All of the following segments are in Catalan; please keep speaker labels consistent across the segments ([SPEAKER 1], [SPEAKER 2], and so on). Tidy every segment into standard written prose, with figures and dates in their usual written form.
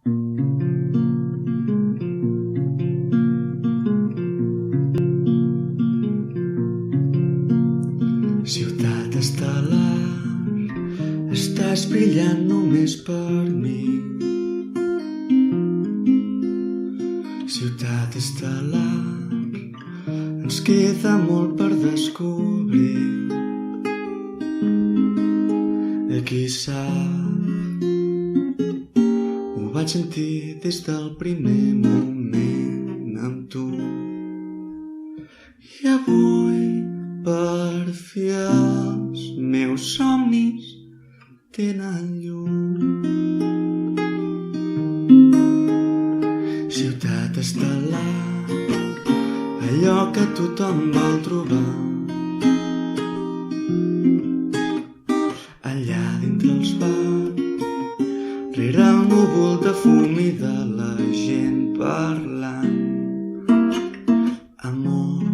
[SPEAKER 1] Ciutat estel·lar, estàs brillant només per mi. Ciutat estel·lar, ens queda molt per descobrir. Qui sap, ho vaig sentir des del primer moment amb tu. I avui, per fi, els meus somnis tenen llum. Ciutat estel·lar, allò que tothom vol trobar. Allà dintre els bars, rere el núvol de fum i de la gent parlant. Amor,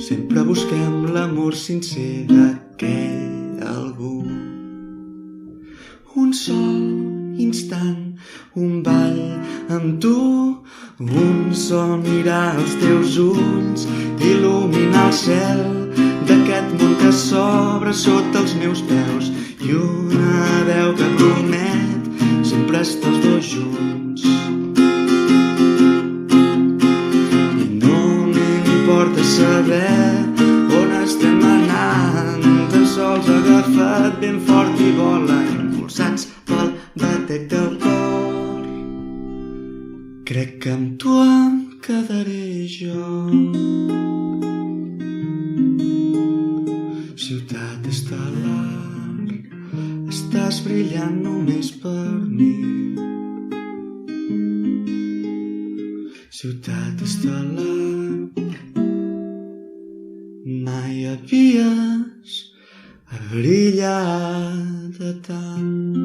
[SPEAKER 1] sempre busquem l'amor sincer d'aquell algú. Un sol instant, un ball amb tu, un sol mirar els teus ulls, il·luminar el cel d'aquest món que s'obre sota els meus peus, i una veu que promet sempre estar els dos junts. I no m'importa saber on estem anant, tan sols agafat ben fort i vola, impulsats pel batec del cor. Crec que amb tu em quedaré jo. Ciutat estel·lar, estàs brillant només per mi. Ciutat estel·lar, mai havies brillat tant.